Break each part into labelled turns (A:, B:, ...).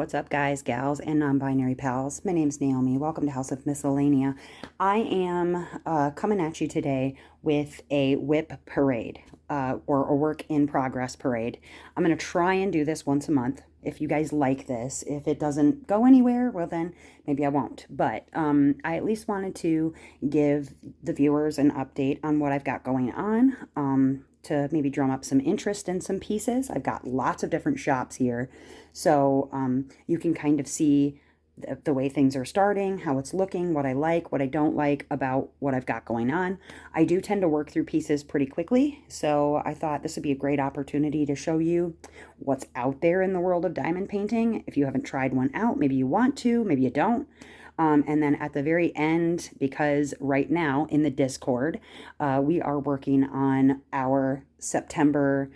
A: What's up, guys, gals, and non-binary pals? My name's Naomi. Welcome to House of Miscellania. I am coming at you today with a WIP parade, or a work in progress parade. I'm going to try and do this once a month. If you guys like this, if it doesn't go anywhere, well then maybe I won't. But I at least wanted to give the viewers an update on what I've got going on. To maybe drum up some interest in some pieces. I've got lots of different shops here, so you can kind of see the way things are starting, how it's looking, what I like, what I don't like about what I've got going on. I do tend to work through pieces pretty quickly, so I thought this would be a great opportunity to show you what's out there in the world of diamond painting. If you haven't tried one out, maybe you want to, maybe you don't. And then at the very end, because right now in the Discord, we are working on our September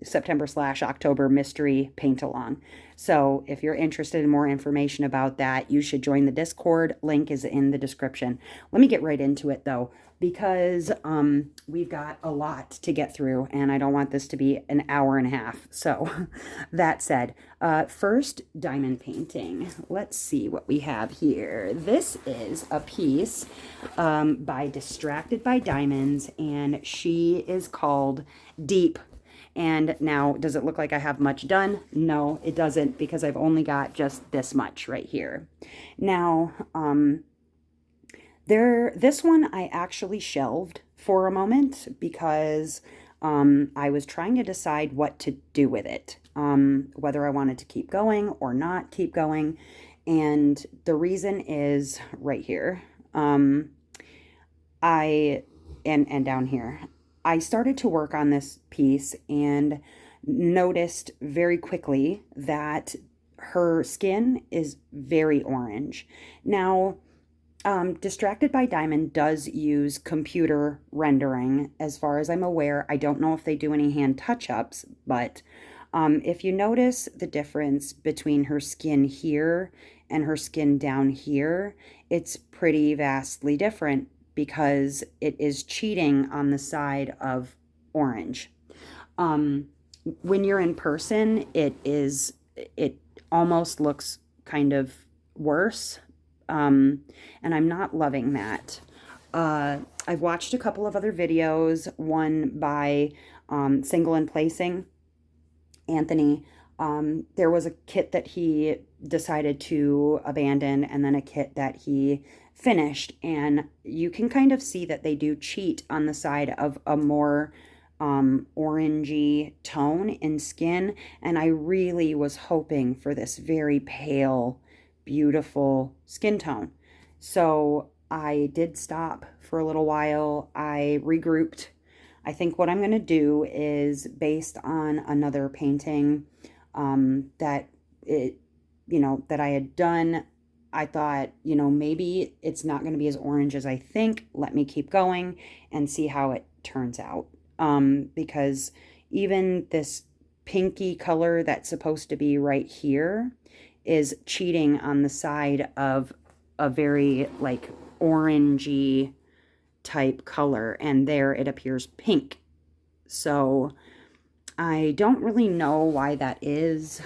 A: September/October mystery paint along. So if you're interested in more information about that, you should join the Discord. Link is in the description. Let me get right into it though, because we've got a lot to get through and I don't want this to be an hour and a half. So that said, first, diamond painting. Let's see what we have here. This is a piece by Distracted by Diamonds, and she is called Deep. And now, does it look like I have much done? No, it doesn't, because I've only got just this much right here. Now, this one I actually shelved for a moment because I was trying to decide what to do with it, whether I wanted to keep going or not keep going. And the reason is right here. And down here. I started to work on this piece and noticed very quickly that her skin is very orange. Now, Distracted by Diamond does use computer rendering. As far as I'm aware, I don't know if they do any hand touch-ups, but if you notice the difference between her skin here and her skin down here, it's pretty vastly different because it is cheating on the side of orange. When you're in person, it almost looks kind of worse. And I'm not loving that. I've watched a couple of other videos, one by Single and Placing, Anthony. There was a kit that he decided to abandon and then a kit that he finished, and you can kind of see that they do cheat on the side of a more orangey tone in skin, and I really was hoping for this very pale, beautiful skin tone. So I did stop for a little while. I regrouped. I think what I'm going to do is, based on another painting that I had done, I thought, maybe it's not going to be as orange as I think. Let me keep going and see how it turns out. Because even this pinky color that's supposed to be right here is cheating on the side of a very like orangey type color, and there it appears pink. So I don't really know why that is.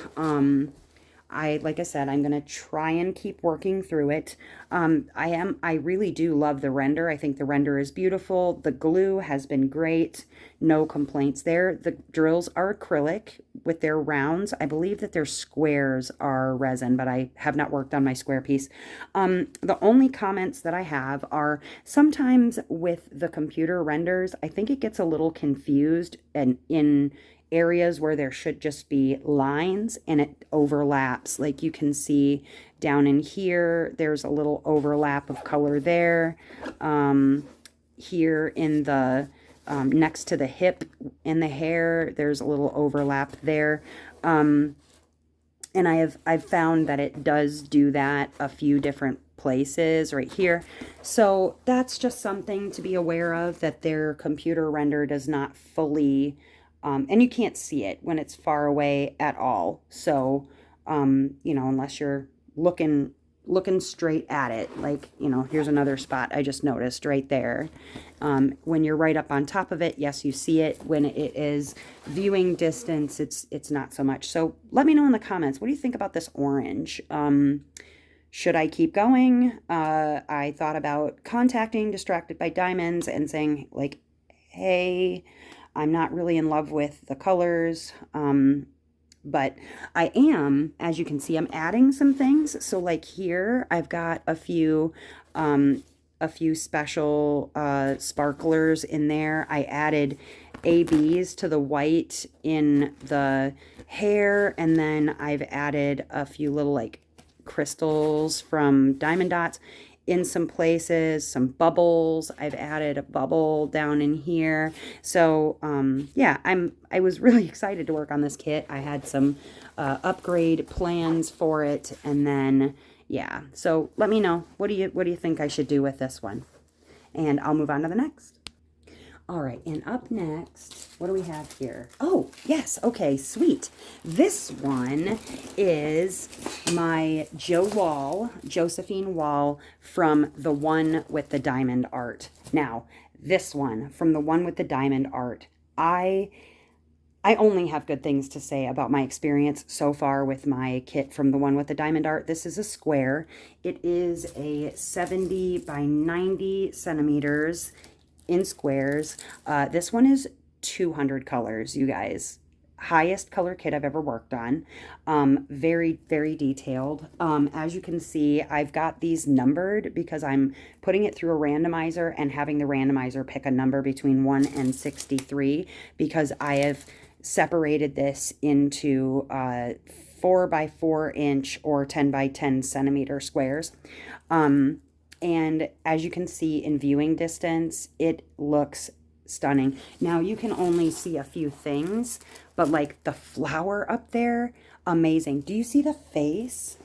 A: Like I said, I'm going to try and keep working through it. I really do love the render. I think the render is beautiful. The glue has been great. No complaints there. The drills are acrylic with their rounds. I believe that their squares are resin, but I have not worked on my square piece. The only comments that I have are sometimes with the computer renders, I think it gets a little confused and in areas where there should just be lines and it overlaps. Like you can see down in here, there's a little overlap of color there. Here in the next to the hip in the hair, there's a little overlap there. And I've found that it does do that a few different places right here. So that's just something to be aware of, that their computer render does not fully and you can't see it when it's far away at all. So, unless you're looking looking straight at it. Like, you know, here's another spot I just noticed right there. When you're right up on top of it, yes, you see it. When it is viewing distance, it's not so much. So let me know in the comments, what do you think about this orange? Should I keep going? I thought about contacting Distracted by Diamonds and saying, like, hey, I'm not really in love with the colors. But I am, as you can see, I'm adding some things. So like here, I've got a few special sparklers in there. I added ABs to the white in the hair, and then I've added a few little like crystals from Diamond Dots in some places, some bubbles. I've added a bubble down in here. So yeah, I was really excited to work on this kit. I had some upgrade plans for it, and then yeah. So let me know, what do you think I should do with this one? And I'll move on to the next. All right, and up next, what do we have here? Oh, yes, okay, sweet. This one is my Josephine wall from the one with the diamond art. Now, this one from the one with the diamond art, I only have good things to say about my experience so far with my kit from the one with the diamond art. This is a square. It is a 70 by 90 centimeters in squares. This one is 200 colors, you guys. Highest color kit I've ever worked on. Very, very detailed. As you can see, I've got these numbered because I'm putting it through a randomizer and having the randomizer pick a number between 1 and 63 because I have separated this into 4 by 4 inch or 10 by 10 centimeter squares. And as you can see in viewing distance, it looks stunning. Now you can only see a few things, but like the flower up there, amazing. Do you see the face?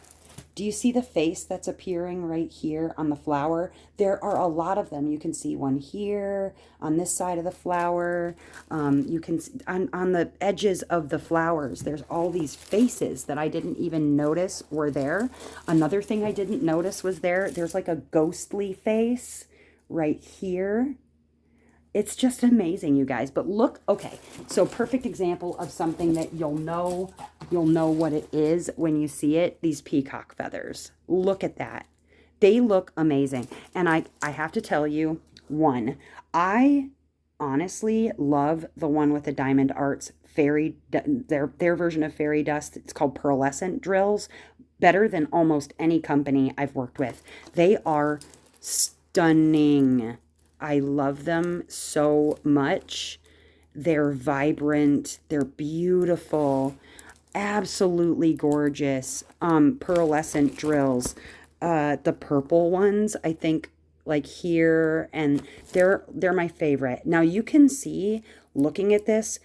A: Do you see the face that's appearing right here on the flower? There are a lot of them. You can see one here on this side of the flower. You can see on the edges of the flowers, there's all these faces that I didn't even notice were there. Another thing I didn't notice was there's like a ghostly face right here. It's just amazing, you guys. But look, okay, so perfect example of something that you'll know what it is when you see it, these peacock feathers. Look at that. They look amazing. And I have to tell you, one, I honestly love the one with the Diamond Arts their version of fairy dust. It's called pearlescent drills. Better than almost any company I've worked with. They are stunning. I love them so much. They're vibrant. They're beautiful. Absolutely gorgeous. Pearlescent drills. The purple ones, I think, like here, and they're my favorite. Now you can see, looking at this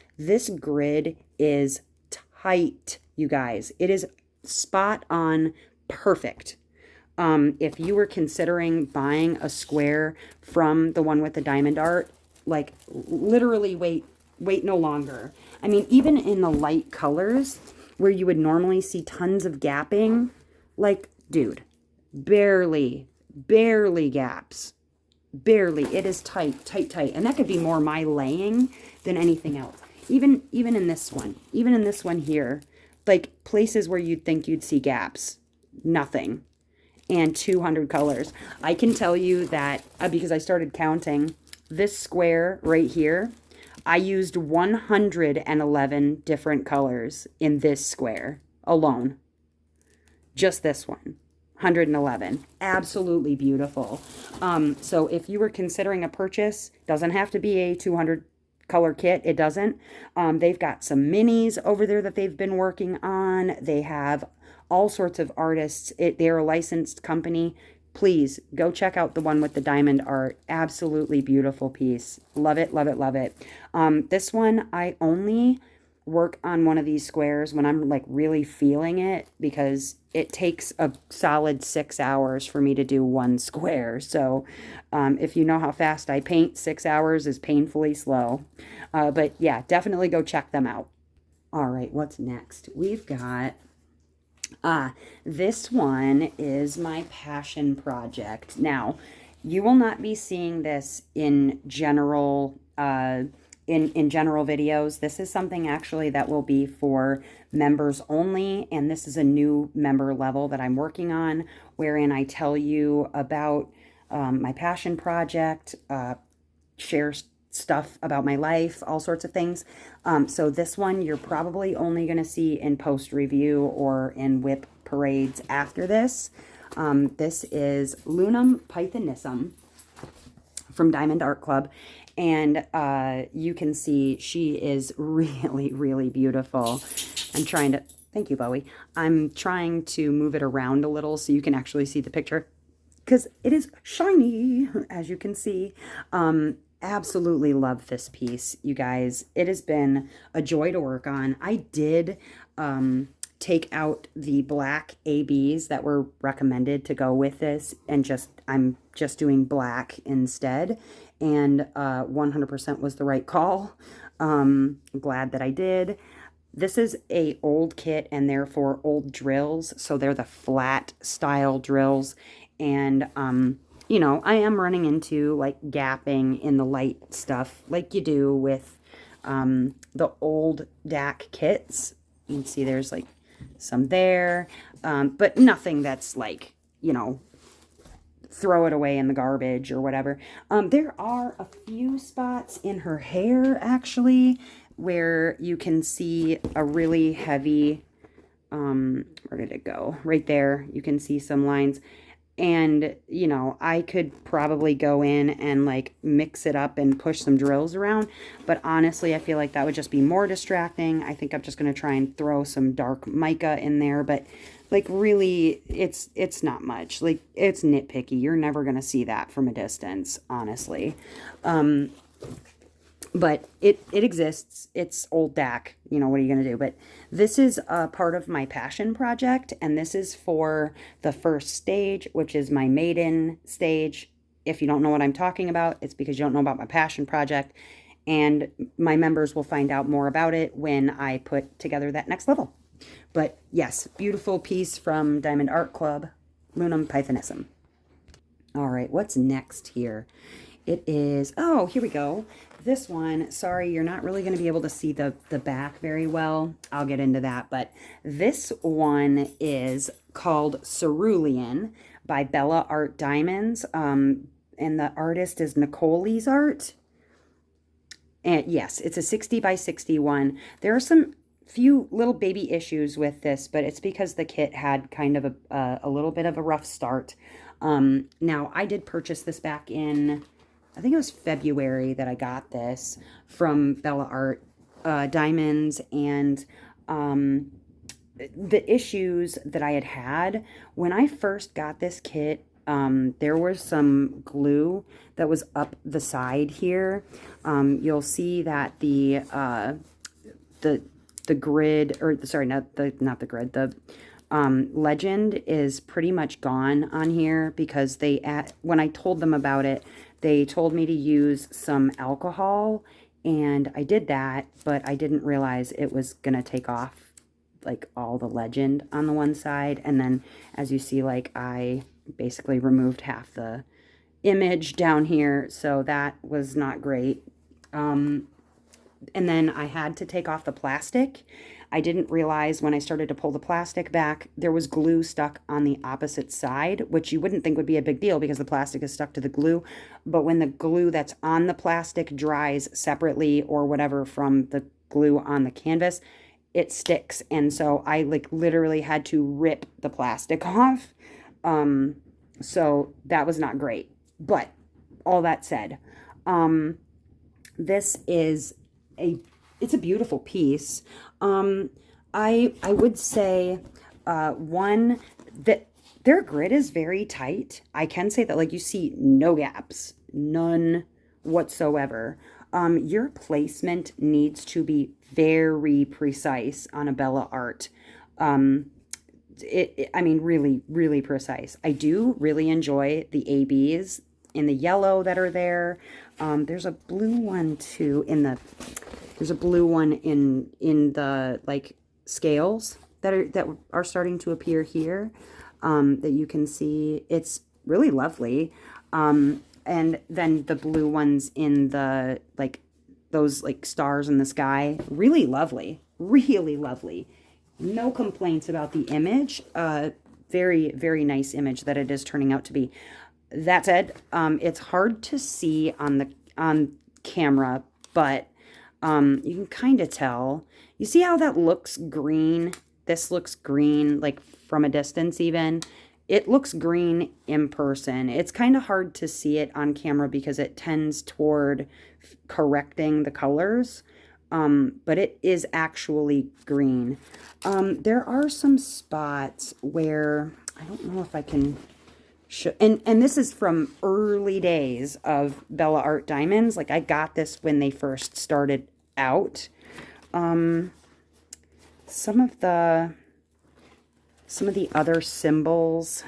A: grid is tight, you guys. It is spot on perfect. If you were considering buying a square from the one with the diamond art, like literally wait no longer. I mean, even in the light colors where you would normally see tons of gapping, like, dude, barely gaps. Barely. It is tight. And that could be more my laying than anything else. Even in this one here, like places where you'd think you'd see gaps, nothing. And 200 colors. I can tell you that because I started counting this square right here, I used 111 different colors in this square alone. Just this one, 111. Absolutely beautiful. So if you were considering a purchase, doesn't have to be a 200 color kit. It doesn't. They've got some minis over there that they've been working on. They have all sorts of artists. They're a licensed company. Please go check out the one with the diamond art. Absolutely beautiful piece. Love it. This one, I only work on one of these squares when I'm like really feeling it, because it takes a solid 6 hours for me to do one square. So if you know how fast I paint, 6 hours is painfully slow. But yeah, definitely go check them out. All right, what's next? We've got This one is my passion project. Now, you will not be seeing this in general in general videos. This is something actually that will be for members only, and this is a new member level that I'm working on, wherein I tell you about my passion project, share stuff about my life, all sorts of things. So this one you're probably only going to see in post review or in WIP parades after this. This is Lunum Pythonisum from Diamond Art Club. And you can see she is really, really beautiful. I'm trying to, thank you, Bowie. I'm trying to move it around a little so you can actually see the picture, because it is shiny, as you can see. Absolutely love this piece, you guys. It has been a joy to work on. I did take out the black ABs that were recommended to go with this, and I'm just doing black instead, and 100% was the right call. I'm glad that I did. This is a old kit and therefore old drills, so they're the flat style drills, and you know, I am running into like gapping in the light stuff like you do with the old DAC kits. You can see there's like some there, but nothing that's like, you know, throw it away in the garbage or whatever. There are a few spots in her hair actually where you can see a really heavy, where did it go? Right there, you can see some lines. And, you know, I could probably go in and like mix it up and push some drills around. But honestly, I feel like that would just be more distracting. I think I'm just going to try and throw some dark mica in there. But like really, it's not much. Like it's nitpicky. You're never going to see that from a distance, honestly. But it exists. It's old DAC. You know, what are you going to do? But this is a part of my passion project, and this is for the first stage, which is my maiden stage. If you don't know what I'm talking about, it's because you don't know about my passion project, and my members will find out more about it when I put together that next level. But yes, beautiful piece from Diamond Art Club, Lunum Pythonisum. All right, what's next here? It is, oh, here we go. This one, sorry, you're not really going to be able to see the back very well. I'll get into that. But this one is called Cerulean by Bella Art Diamonds. And the artist is Nicole's Art. And yes, it's a 60 by 61. There are some few little baby issues with this, but it's because the kit had kind of a little bit of a rough start. Now, I did purchase this back in, I think it was February that I got this from Bella Art Diamonds, and the issues that I had when I first got this kit, there was some glue that was up the side here. You'll see that the grid, or sorry, not the grid, the legend is pretty much gone on here, because when I told them about it, they told me to use some alcohol, and I did that, but I didn't realize it was gonna take off like all the legend on the one side. And then as you see, like I basically removed half the image down here, so that was not great. And then I had to take off the plastic. I didn't realize when I started to pull the plastic back, there was glue stuck on the opposite side, which you wouldn't think would be a big deal because the plastic is stuck to the glue. But when the glue that's on the plastic dries separately or whatever from the glue on the canvas, it sticks. And so I like literally had to rip the plastic off. So that was not great. But all that said, this is it's a beautiful piece. I would say one, that their grid is very tight. I can say that, like, you see no gaps, none whatsoever. Your placement needs to be very precise on a Bella Art. I mean, really, really precise. I do really enjoy the ABs in the yellow that are there. There's a blue one too there's a blue one in the like scales. that are starting to appear here, that you can see. It's really lovely. And then the blue ones in the, like, those like stars in the sky, really lovely, really lovely. No complaints about the image. Very, very nice image that it is turning out to be. That said, it's hard to see on camera, but you can kind of tell. You see how that looks green? This looks green, like from a distance even. It looks green in person. It's kind of hard to see it on camera because it tends toward correcting the colors. But it is actually green. There are some spots where, I don't know if I can show, and this is from early days of Bella Art Diamonds. Like, I got this when they first started out. Some of the other symbols,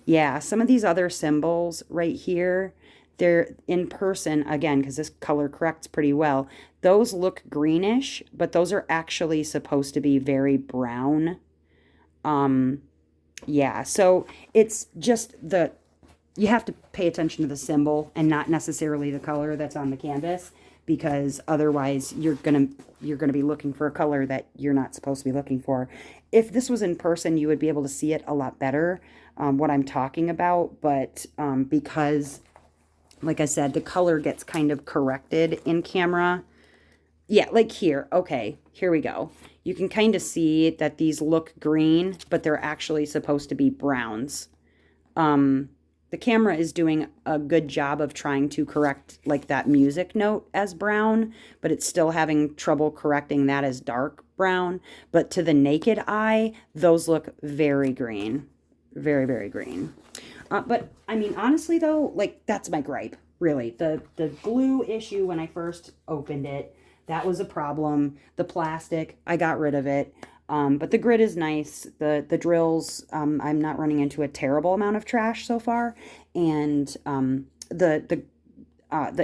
A: yeah, some of these other symbols right here, they're in person, again, because this color corrects pretty well. Those look greenish, but those are actually supposed to be very brown. Yeah, so it's just you have to pay attention to the symbol and not necessarily the color that's on the canvas, because otherwise you're gonna be looking for a color that you're not supposed to be looking for. If this was in person, you would be able to see it a lot better, what I'm talking about, but because, like I said, the color gets kind of corrected in camera. Yeah, like here. Okay, here we go. You can kind of see that these look green, but they're actually supposed to be browns. The camera is doing a good job of trying to correct like that music note as brown, but it's still having trouble correcting that as dark brown. But to the naked eye, those look very green. Very, very green. But I mean, honestly though, like, that's my gripe, really. The glue issue when I first opened it, that was a problem. The plastic, I got rid of it. But the grid is nice. The drills, I'm not running into a terrible amount of trash so far. And the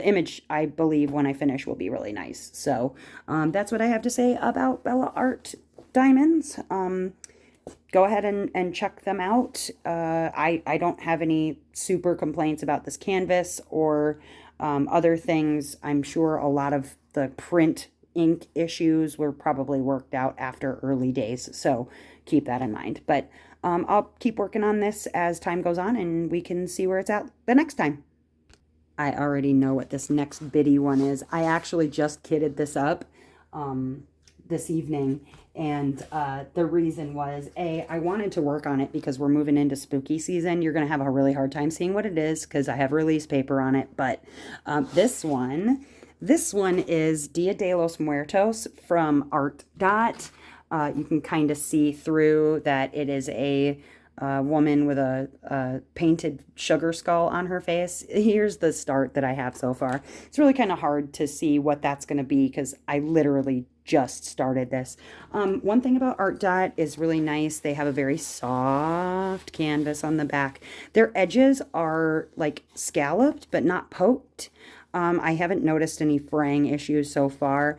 A: image, I believe, when I finish will be really nice. So that's what I have to say about Bella Art Diamonds. Go ahead and check them out. I don't have any super complaints about this canvas or other things. I'm sure a lot of the print ink issues were probably worked out after early days, so keep that in mind. But I'll keep working on this as time goes on, and we can see where it's at the next time. I already know what this next biddy one is. I actually just kitted this up this evening, and the reason was, I wanted to work on it because we're moving into spooky season. You're going to have a really hard time seeing what it is because I have release paper on it, but this one is Dia de los Muertos from Art Dot. You can kind of see through that it is a woman with a painted sugar skull on her face. Here's the start that I have so far. It's really kind of hard to see what that's going to be because I literally just started this. One thing about Art Dot is really nice. They have a very soft canvas on the back. Their edges are like scalloped but not poked. I haven't noticed any fraying issues so far.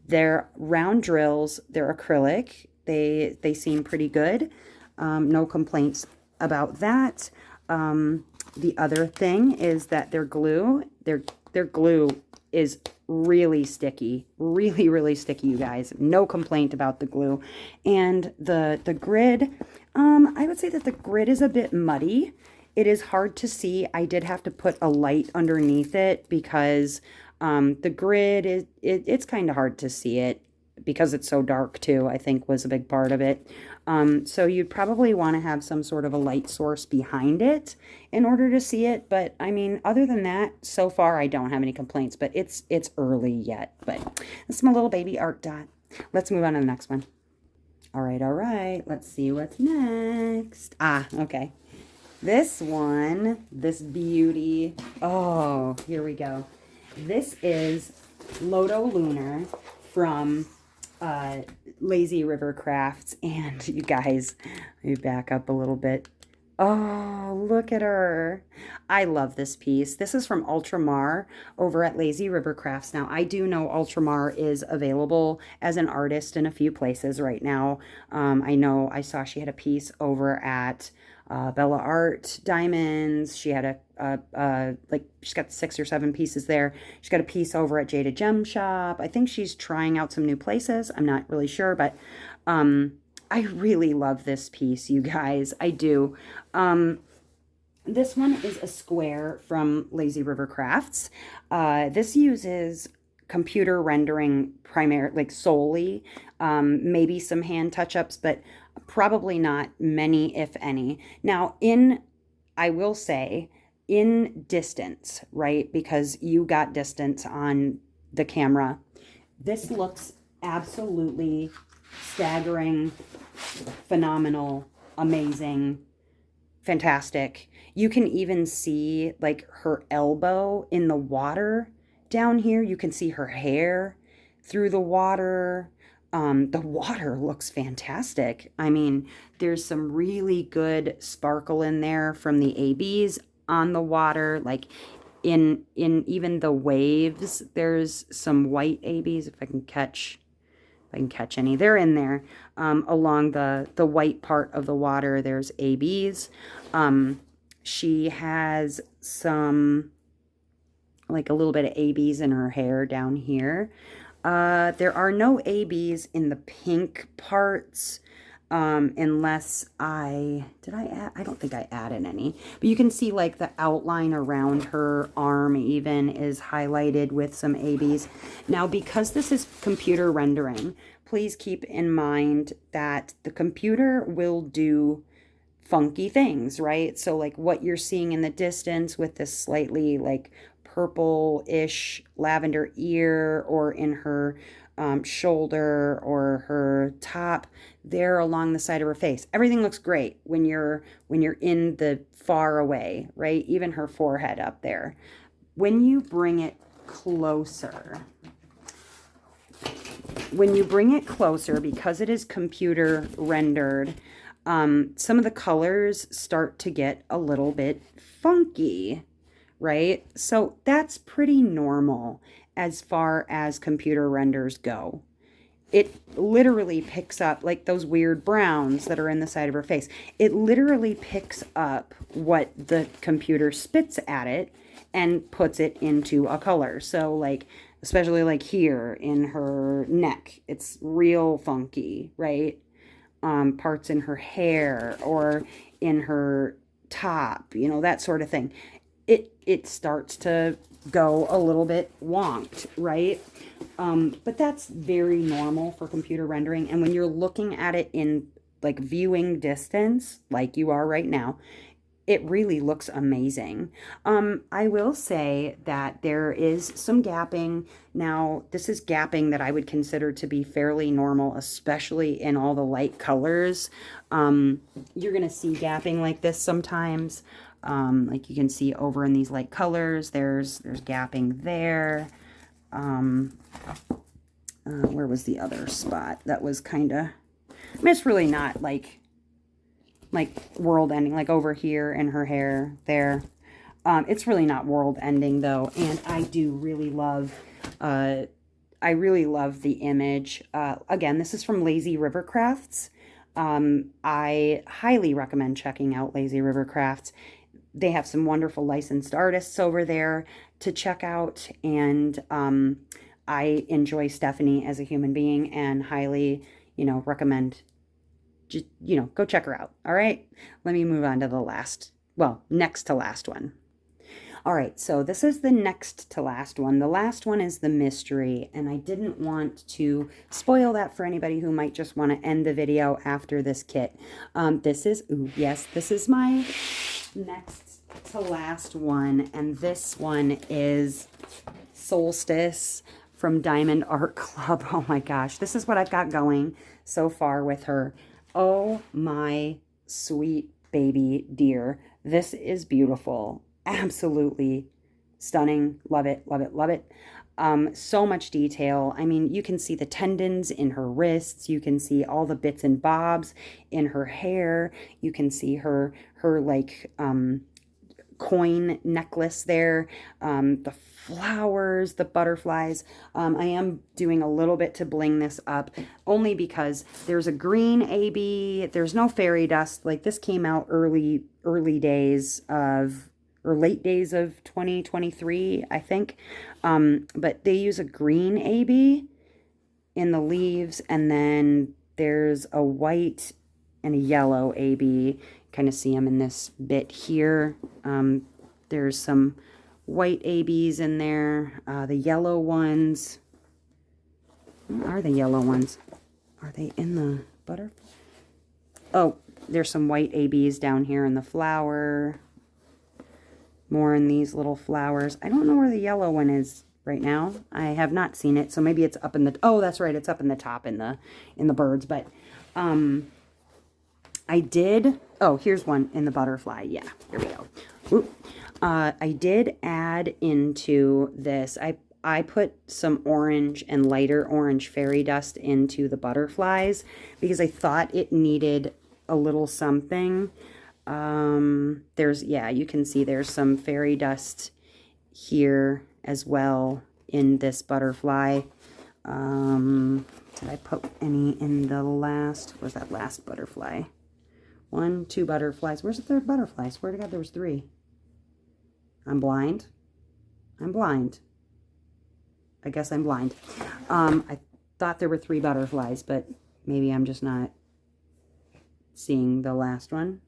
A: They're round drills. They're acrylic. They seem pretty good. No complaints about that. The other thing is that their glue, their glue is really sticky. Really, really sticky, you guys. No complaint about the glue. And the grid, I would say that the grid is a bit muddy. It is hard to see. I did have to put a light underneath it because the grid, it's kind of hard to see it because it's so dark too, I think was a big part of it. So you'd probably want to have some sort of a light source behind it in order to see it. But I mean, other than that, so far I don't have any complaints, but it's early yet. But this is my little baby Art Dot. Let's move on to the next one. All right. Let's see what's next. Okay. This one, this beauty. Oh, here we go. This is Loto Lunar from Lazy River Crafts. And you guys, let me back up a little bit. Oh, look at her. I love this piece. This is from Ultramar over at Lazy River Crafts. Now, I do know Ultramar is available as an artist in a few places right now. I know I saw she had a piece over at Bella Art Diamonds. She had like, she's got 6 or 7 pieces there. She's got a piece over at Jada Gem Shop. I think she's trying out some new places. I'm not really sure, but um, I really love this piece, you guys. I do. Um, this one is a square from Lazy River Crafts. This uses computer rendering primarily, like solely, maybe some hand touch-ups, but probably not many, if any. Now, I will say, in distance, right? Because you got distance on the camera. This looks absolutely staggering, phenomenal, amazing, fantastic. You can even see like her elbow in the water down here. You can see her hair through the water. The water looks fantastic. I mean, there's some really good sparkle in there from the ABs on the water. Like in even the waves, there's some white ABs, if I can catch any. They're in there. Along the white part of the water, there's ABs. She has some, like a little bit of ABs in her hair down here. There are no ABs in the pink parts. Unless did I add, I don't think I added any, but you can see like the outline around her arm even is highlighted with some ABs. Now, because this is computer rendering, please keep in mind that the computer will do funky things, right? So like what you're seeing in the distance with this slightly like purple-ish lavender ear, or in her shoulder or her top there along the side of her face. Everything looks great when you're in the far away, right? Even her forehead up there. When you bring it closer, because it is computer rendered, some of the colors start to get a little bit funky, right? So that's pretty normal as far as computer renders go. It literally picks up like those weird browns that are in the side of her face. It literally picks up what the computer spits at it and puts it into a color. So like, especially like here in her neck, it's real funky, right? Parts in her hair or in her top, that sort of thing. It starts to go a little bit wonked, right? But that's very normal for computer rendering. And when you're looking at it in like viewing distance, like you are right now, it really looks amazing. I will say that there is some gapping. Now, this is gapping that I would consider to be fairly normal, especially in all the light colors. You're going to see gapping like this sometimes. Like you can see over in these light colors, there's gapping there. Where was the other spot? That was kind of, I mean, it's really not like world ending, like over here in her hair there. It's really not world ending though. And I do really love, I really love the image. Again, this is from Lazy River Crafts. I highly recommend checking out Lazy River Crafts. They have some wonderful licensed artists over there to check out. And I enjoy Stephanie as a human being and highly, recommend, just, go check her out. All right. Let me move on to the next to last one. All right, so this is the next to last one. The last one is the mystery, and I didn't want to spoil that for anybody who might just want to end the video after this kit. This is my next to last one, and this one is Solstice from Diamond Art Club. Oh my gosh, this is what I've got going so far with her. Oh my sweet baby dear. This is beautiful. Absolutely stunning. Love it, love it, love it. So much detail. I mean, you can see the tendons in her wrists. You can see all the bits and bobs in her hair. You can see her her like coin necklace there, the flowers, the butterflies. I am doing a little bit to bling this up, only because there's a green AB. There's no fairy dust. Like, this came out early days of, or late days of 2023, I think. But they use a green AB in the leaves, and then there's a white and a yellow AB. Kind of see them in this bit here. There's some white ABs in there. The yellow ones. Where are the yellow ones? Are they in the butterfly? Oh, there's some white ABs down here in the flower. More in these little flowers. I don't know where the yellow one is right now. I have not seen it, so maybe it's up in the, oh, that's right, it's up in the top in the birds. But I did, oh, here's one in the butterfly. Yeah, here we go. Oop. I did add into this, I put some orange and lighter orange fairy dust into the butterflies because I thought it needed a little something. There's, yeah, you can see there's some fairy dust here as well in this butterfly. Did I put any in the last, where's that last butterfly? 1, 2 butterflies. Where's the third butterfly? I swear to God, there was 3. I'm blind. I'm blind. I guess I'm blind. I thought there were 3 butterflies, but maybe I'm just not seeing the last one.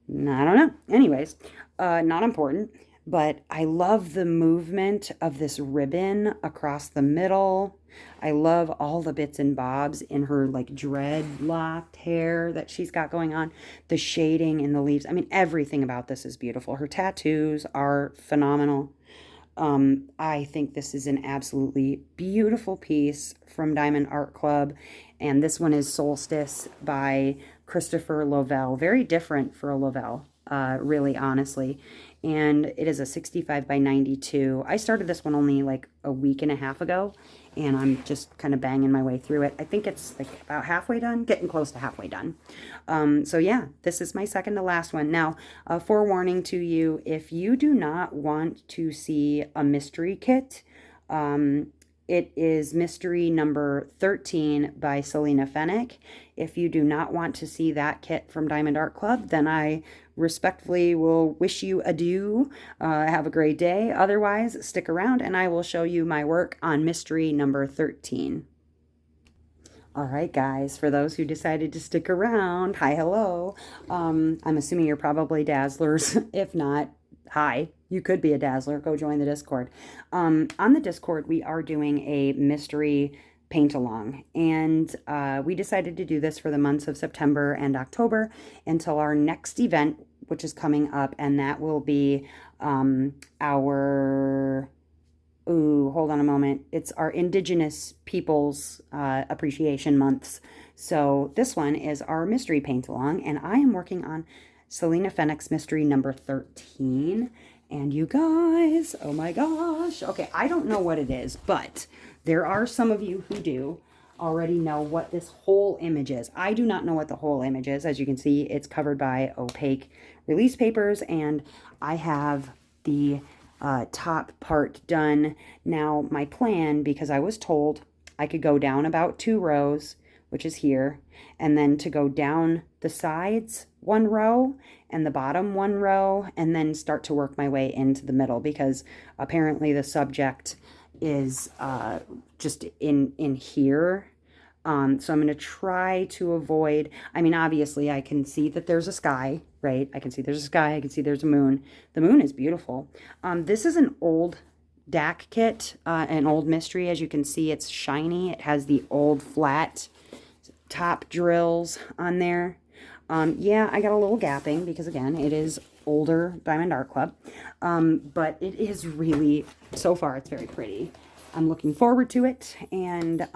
A: I don't know. Anyways, not important. But I love the movement of this ribbon across the middle. I love all the bits and bobs in her like dreadlocked hair that she's got going on. The shading in the leaves. I mean, everything about this is beautiful. Her tattoos are phenomenal. I think this is an absolutely beautiful piece from Diamond Art Club. And this one is Solstice by Christopher Lovell. Very different for a Lovell, really, honestly. And it is a 65 by 92. I started this one only like a week and a half ago, and I'm just kind of banging my way through it. I think it's like about halfway done, getting close to halfway done. So yeah, this is my second to last one. Now, forewarning to you, if you do not want to see a mystery kit, it is mystery number 13 by Selena Fennick. If you do not want to see that kit from Diamond Art Club, then I respectfully will wish you adieu. Have a great day. Otherwise, stick around and I will show you my work on mystery number 13. All right, guys, for those who decided to stick around, hi, hello. I'm assuming you're probably Dazzlers. If not, hi, you could be a Dazzler. Go join the Discord. On the Discord, we are doing a mystery paint along, and we decided to do this for the months of September and October until our next event, which is coming up, and that will be our, ooh, hold on a moment, it's our Indigenous Peoples Appreciation Months. So this one is our mystery paint along, and I am working on Selena Fennick's mystery number 13. And you guys, oh my gosh. Okay, I don't know what it is, but there are some of you who do already know what this whole image is. I do not know what the whole image is. As you can see, it's covered by opaque release papers, and I have the top part done. Now, my plan, because I was told I could go down about 2 rows, which is here, and then to go down the sides 1 row and the bottom 1 row, and then start to work my way into the middle, because apparently the subject is just in here. So I'm going to try to avoid, I mean, obviously I can see that there's a sky, right? I can see there's a sky. I can see there's a moon. The moon is beautiful. This is an old DAC kit, an old mystery. As you can see, it's shiny. It has the old flat top drills on there. Yeah, I got a little gapping because, again, it is older Diamond Art Club. But it is really, so far, it's very pretty. I'm looking forward to it, and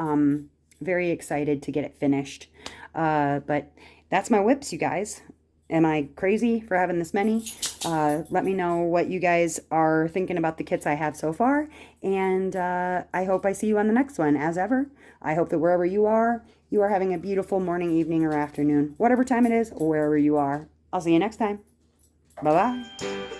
A: very excited to get it finished. But that's my WIPs, you guys. Am I crazy for having this many? Let me know what you guys are thinking about the kits I have so far. And I hope I see you on the next one. As ever, I hope that wherever you are having a beautiful morning, evening, or afternoon. Whatever time it is, or wherever you are. I'll see you next time. Bye-bye.